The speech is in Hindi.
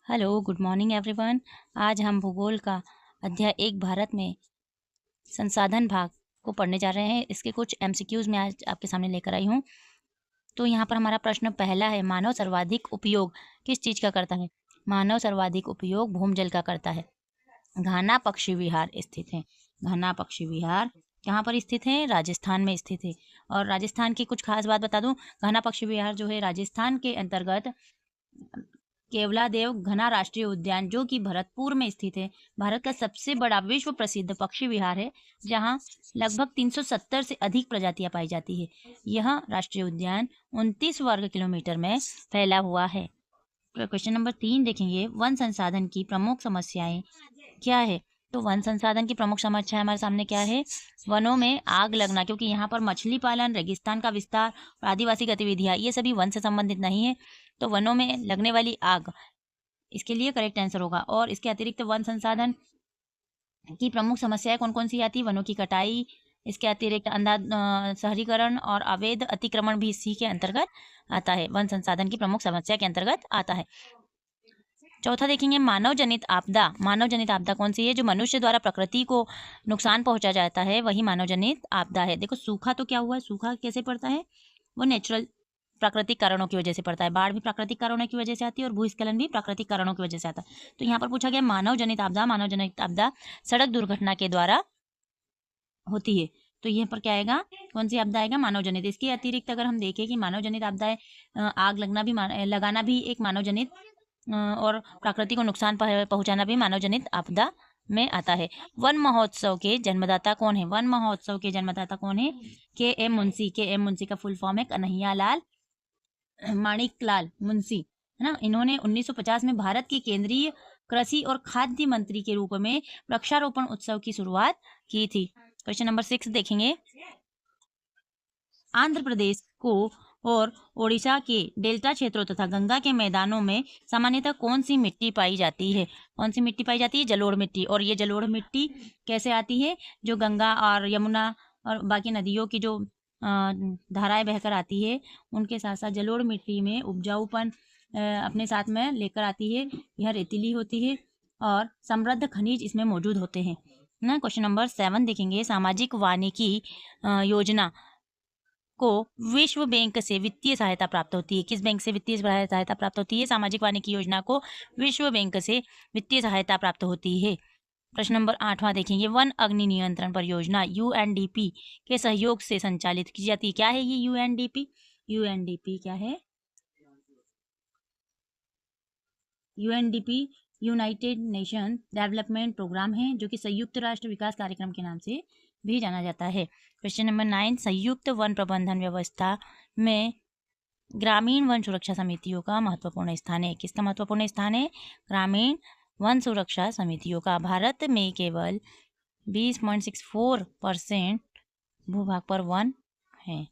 Hello, good morning everyone. आज हम भूगोल का अध्याय 1 भारत में संसाधन भाग को पढ़ने जा रहे हैं। इसके कुछ एमसीक्यूज मैं आज आपके सामने लेकर आई हूँ। तो यहाँ पर हमारा प्रश्न पहला है, मानव सर्वाधिक उपयोग किस चीज़ का करता है? मानव सर्वाधिक उपयोग भूमजल का करता है। घाना पक्षी विहार स्थित है। घाना पक्षी विहार कहाँ पर स्थित है? राजस्थान में स्थित है। और राजस्थान की कुछ खास बात बता दूं, घाना पक्षी विहार जो है राजस्थान के अंतर्गत केवलादेव घना राष्ट्रीय उद्यान जो कि भरतपुर में स्थित है, भारत का सबसे बड़ा विश्व प्रसिद्ध पक्षी विहार है, जहां लगभग 370 से अधिक प्रजातियां पाई जाती है। यह राष्ट्रीय उद्यान 29 वर्ग किलोमीटर में फैला हुआ है। क्वेश्चन नंबर 3 देखेंगे, वन संसाधन की प्रमुख समस्याएं क्या है? तो वन संसाधन की प्रमुख समस्या हमारे सामने क्या है? वनों में आग लगना, क्योंकि यहाँ पर मछली पालन, रेगिस्तान का विस्तार और आदिवासी गतिविधियां ये सभी वन से संबंधित नहीं है। तो वनों में लगने वाली आग इसके लिए करेक्ट आंसर होगा। और इसके अतिरिक्त वन संसाधन की प्रमुख समस्याएं कौन कौन सी आती है? वनों की कटाई, इसके अतिरिक्त शहरीकरण और अवैध अतिक्रमण भी इसी के अंतर्गत आता है, वन संसाधन की प्रमुख समस्या के अंतर्गत आता है। चौथा देखेंगे, मानव जनित आपदा। मानव जनित आपदा कौन सी है? जो मनुष्य द्वारा प्रकृति को नुकसान पहुंचा जाता है, वही मानव जनित आपदा है। देखो, सूखा तो क्या हुआ है, सूखा कैसे पड़ता है? वो नेचुरल प्राकृतिक कारणों की वजह से पड़ता है। बाढ़ भी प्राकृतिक कारणों की वजह से आती है और भूस्खलन भी प्राकृतिक कारणों की वजह से आता है। तो यहाँ पर पूछा गया मानव जनित आपदा। मानव जनित आपदा सड़क दुर्घटना के द्वारा होती है। तो यहाँ पर क्या आएगा? कौन सी आपदा आएगा? मानव जनित। इसके अतिरिक्त अगर हम देखें कि मानव जनित आपदाएं, आग लगना भी लगाना भी एक मानव जनित और प्रकृति को नुकसान पहुंचाना भी मानव जनित आपदा में आता है। वन महोत्सव के जन्मदाता कौन है? वन महोत्सव के जन्मदाता कौन है? के.एम. मुंशी। के.एम. मुंशी का फुल फॉर्म है कन्हैयालाल माणिकलाल मुंशी, है ना। इन्होंने 1950 में भारत के केंद्रीय कृषि और खाद्य मंत्री के रूप में वृक्षारोपण उत्सव की शुरुआत की थी। क्वेश्चन नंबर 6 देखेंगे, आंध्र प्रदेश को और ओडिशा के डेल्टा क्षेत्रों तथा गंगा के मैदानों में सामान्यतः कौन सी मिट्टी पाई जाती है? कौन सी मिट्टी पाई जाती है? जलोढ़ मिट्टी। और ये जलोढ़ मिट्टी कैसे आती है? जो गंगा और यमुना और बाकी नदियों की जो धाराएं बहकर आती है, उनके साथ साथ जलोढ़ मिट्टी में उपजाऊपन अपने साथ में लेकर आती है। यह रेतीली होती है और समृद्ध खनिज इसमें मौजूद होते हैं ना। क्वेश्चन नंबर 7 देखेंगे, सामाजिक वानिकी योजना को विश्व बैंक से वित्तीय सहायता प्राप्त होती है। किस बैंक से वित्तीय सहायता प्राप्त होती है? सामाजिक वानिकी योजना को विश्व बैंक से वित्तीय सहायता प्राप्त होती है। प्रश्न नंबर 8वां देखेंगे, वन अग्नि नियंत्रण परियोजना यूएनडीपी के सहयोग से संचालित की जाती है। क्या है ये यूएनडीपी? यूएनडीपी क्या है? UNDP United Nation Development Programme है, जो कि संयुक्त राष्ट्र विकास कार्यक्रम के नाम से भी जाना जाता है। क्वेश्चन नंबर 9, संयुक्त वन प्रबंधन व्यवस्था में ग्रामीण वन सुरक्षा समितियों का महत्वपूर्ण स्थान है। किसका महत्वपूर्ण स्थान है? ग्रामीण वन सुरक्षा समितियों का। भारत में केवल 20.64% भूभाग पर वन है।